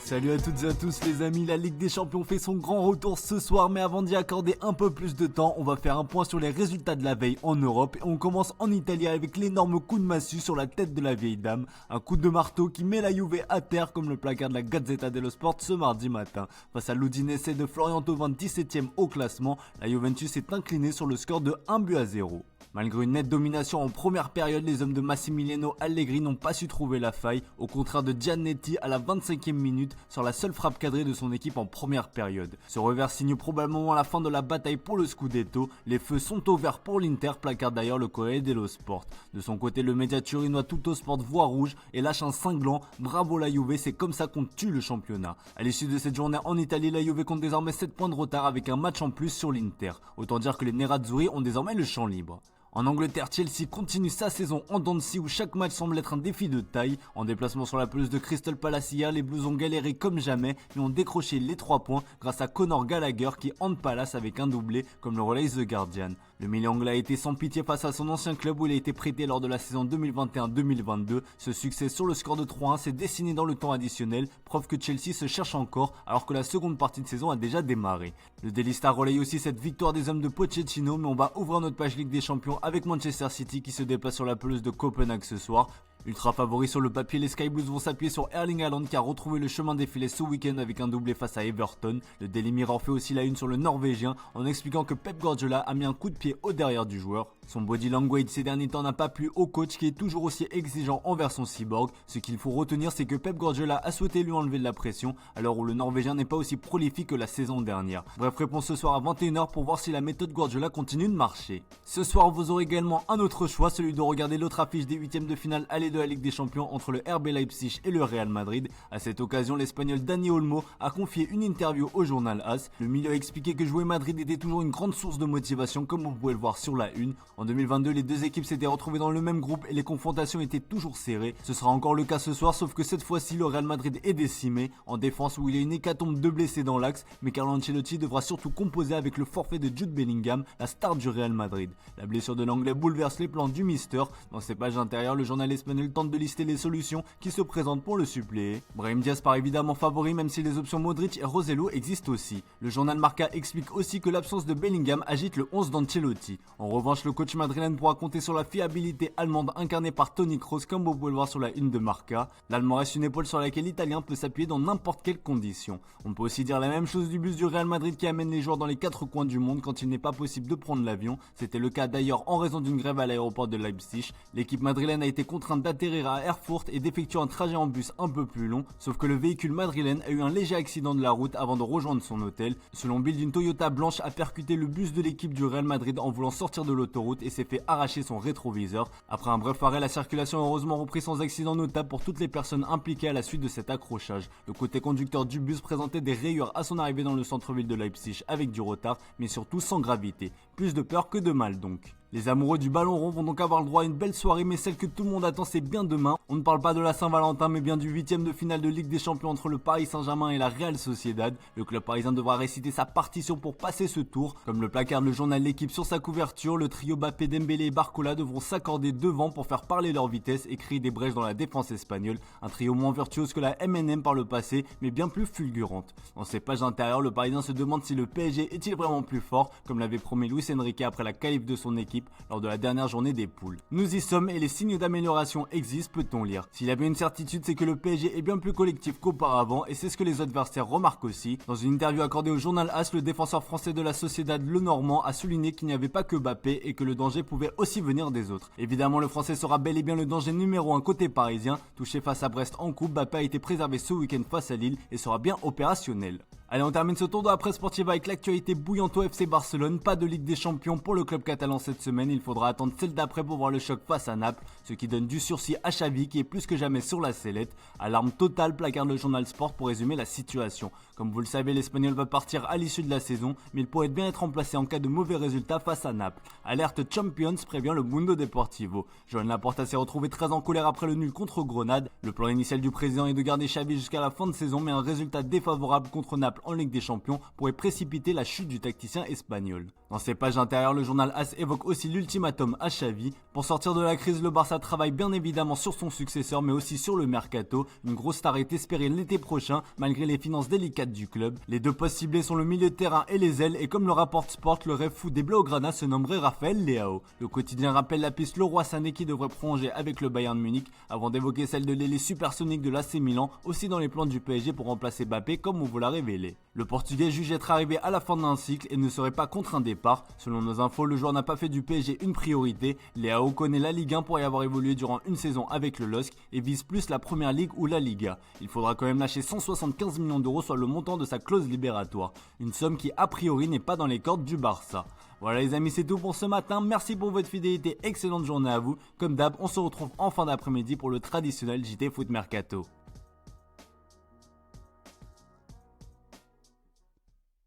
Salut à toutes et à tous les amis, la Ligue des Champions fait son grand retour ce soir, mais avant d'y accorder un peu plus de temps, on va faire un point sur les résultats de la veille en Europe et on commence en Italie avec l'énorme coup de massue sur la tête de la vieille dame, un coup de marteau qui met la Juve à terre comme le placard de la Gazzetta dello Sport ce mardi matin. Face à l'Udinese de Florian Thauvin 17ème au classement, la Juventus est inclinée sur le score de 1-0. Malgré une nette domination en première période, les hommes de Massimiliano Allegri n'ont pas su trouver la faille, au contraire de Giannetti à la 25e minute sur la seule frappe cadrée de son équipe en première période. Ce revers signe probablement la fin de la bataille pour le Scudetto. Les feux sont au vert pour l'Inter, placarde d'ailleurs le Corriere dello Sport. De son côté, le média turinois Tuttosport voit rouge et lâche un cinglant. Bravo la Juve, c'est comme ça qu'on tue le championnat. À l'issue de cette journée en Italie, la Juve compte désormais 7 points de retard avec un match en plus sur l'Inter. Autant dire que les Nerazzurri ont désormais le champ libre. En Angleterre, Chelsea continue sa saison en dents de scie où chaque match semble être un défi de taille. En déplacement sur la pelouse de Crystal Palace hier, les Blues ont galéré comme jamais mais ont décroché les 3 points grâce à Conor Gallagher qui hante Palace avec un doublé comme le relaye The Guardian. Le milieu anglais a été sans pitié face à son ancien club où il a été prêté lors de la saison 2021-2022. Ce succès sur le score de 3-1 s'est dessiné dans le temps additionnel, preuve que Chelsea se cherche encore alors que la seconde partie de saison a déjà démarré. Le Daily Star relaye aussi cette victoire des hommes de Pochettino, mais on va ouvrir notre page Ligue des Champions avec Manchester City qui se déplace sur la pelouse de Copenhague ce soir. Ultra favoris sur le papier, les Sky Blues vont s'appuyer sur Erling Haaland qui a retrouvé le chemin défilé ce week-end avec un doublé face à Everton. Le Daily Mirror fait aussi la une sur le Norvégien en expliquant que Pep Guardiola a mis un coup de pied au derrière du joueur. Son body language ces derniers temps n'a pas plu au coach qui est toujours aussi exigeant envers son cyborg. Ce qu'il faut retenir, c'est que Pep Guardiola a souhaité lui enlever de la pression à l'heure où le Norvégien n'est pas aussi prolifique que la saison dernière. Bref, réponse ce soir à 21h pour voir si la méthode Guardiola continue de marcher. Ce soir, vous aurez également un autre choix, celui de regarder l'autre affiche des huitièmes de finale aller de la Ligue des Champions entre le RB Leipzig et le Real Madrid. À cette occasion, l'Espagnol Dani Olmo a confié une interview au journal AS. Le milieu a expliqué que jouer Madrid était toujours une grande source de motivation comme vous pouvez le voir sur la une. En 2022, les deux équipes s'étaient retrouvées dans le même groupe et les confrontations étaient toujours serrées. Ce sera encore le cas ce soir, sauf que cette fois-ci, le Real Madrid est décimé. En défense où il y a une hécatombe de blessés dans l'axe, mais Carlo Ancelotti devra surtout composer avec le forfait de Jude Bellingham, la star du Real Madrid. La blessure de l'anglais bouleverse les plans du Mister. Dans ses pages intérieures, le journal espagnol tente de lister les solutions qui se présentent pour le suppléer. Brahim Diaz part évidemment favori même si les options Modric et Rossello existent aussi. Le journal Marca explique aussi que l'absence de Bellingham agite le 11 d'Ancelotti. En revanche, le coach madrilène pourra compter sur la fiabilité allemande incarnée par Toni Kroos comme vous pouvez le voir sur la une de Marca. L'Allemand reste une épaule sur laquelle l'Italien peut s'appuyer dans n'importe quelle condition. On peut aussi dire la même chose du bus du Real Madrid qui amène les joueurs dans les 4 coins du monde quand il n'est pas possible de prendre l'avion. C'était le cas d'ailleurs en raison d'une grève à l'aéroport de Leipzig. L'équipe madrilène a été contrainte d'atterrir à Erfurt et d'effectuer un trajet en bus un peu plus long, sauf que le véhicule madrilène a eu un léger accident de la route avant de rejoindre son hôtel. Selon Bild, une Toyota blanche a percuté le bus de l'équipe du Real Madrid en voulant sortir de l'autoroute et s'est fait arracher son rétroviseur. Après un bref arrêt, la circulation a heureusement repris sans accident notable pour toutes les personnes impliquées à la suite de cet accrochage. Le côté conducteur du bus présentait des rayures à son arrivée dans le centre-ville de Leipzig avec du retard, mais surtout sans gravité. Plus de peur que de mal donc. Les amoureux du ballon rond vont donc avoir le droit à une belle soirée, mais celle que tout le monde attend c'est bien demain. On ne parle pas de la Saint-Valentin mais bien du 8ème de finale de Ligue des Champions entre le Paris Saint-Germain et la Real Sociedad. Le club parisien devra réciter sa partition pour passer ce tour. Comme le placarde le journal L'Équipe sur sa couverture, le trio Mbappé, Dembélé et Barcola devront s'accorder devant pour faire parler leur vitesse et créer des brèches dans la défense espagnole. Un trio moins virtuose que la MNM par le passé, mais bien plus fulgurante. Dans ses pages intérieures, le Parisien se demande si le PSG est-il vraiment plus fort, comme l'avait promis Luis Enrique après la qualif de son équipe lors de la dernière journée des poules. Nous y sommes et les signes d'amélioration existent, peut-on lire. S'il y avait une certitude, c'est que le PSG est bien plus collectif qu'auparavant et c'est ce que les adversaires remarquent aussi. Dans une interview accordée au journal AS, le défenseur français de la Sociedad, le Normand, a souligné qu'il n'y avait pas que Mbappé et que le danger pouvait aussi venir des autres. Évidemment, le français sera bel et bien le danger numéro 1 côté parisien. Touché face à Brest en coupe, Mbappé a été préservé ce week-end face à Lille et sera bien opérationnel. Allez, on termine ce tour de la presse sportive avec l'actualité bouillante au FC Barcelone. Pas de Ligue des Champions pour le club catalan cette semaine. Il faudra attendre celle d'après pour voir le choc face à Naples. Ce qui donne du sursis à Xavi qui est plus que jamais sur la sellette. Alarme totale, placarde le journal Sport pour résumer la situation. Comme vous le savez, l'Espagnol va partir à l'issue de la saison, mais il pourrait bien être remplacé en cas de mauvais résultats face à Naples. Alerte Champions prévient le Mundo Deportivo. Joan Laporta s'est retrouvé très en colère après le nul contre Grenade. Le plan initial du président est de garder Xavi jusqu'à la fin de saison, mais un résultat défavorable contre Naples Naples en Ligue des Champions pourrait précipiter la chute du tacticien espagnol. Dans ses pages intérieures, le journal AS évoque aussi l'ultimatum à Xavi. Pour sortir de la crise, le Barça travaille bien évidemment sur son successeur mais aussi sur le mercato. Une grosse star est espérée l'été prochain malgré les finances délicates du club. Les deux postes ciblés sont le milieu de terrain et les ailes et comme le rapporte Sport, le rêve fou des Blaugrana se nommerait Raphaël Leao. Le quotidien rappelle la piste Leroy Sané qui devrait prolonger avec le Bayern Munich avant d'évoquer celle de l'ailier supersonique de l'AC Milan, aussi dans les plans du PSG pour remplacer Mbappé comme on vous l'a révélé. Le Portugais juge être arrivé à la fin d'un cycle et ne serait pas contre un départ. Selon nos infos, le joueur n'a pas fait du PSG une priorité. Leao connaît la Ligue 1 pour y avoir évolué durant une saison avec le LOSC et vise plus la Première Ligue ou la Liga. Il faudra quand même lâcher 175 millions d'euros, soit le montant de sa clause libératoire. Une somme qui a priori n'est pas dans les cordes du Barça. Voilà les amis, c'est tout pour ce matin. Merci pour votre fidélité, excellente journée à vous. Comme d'hab, on se retrouve en fin d'après-midi pour le traditionnel JT Foot Mercato.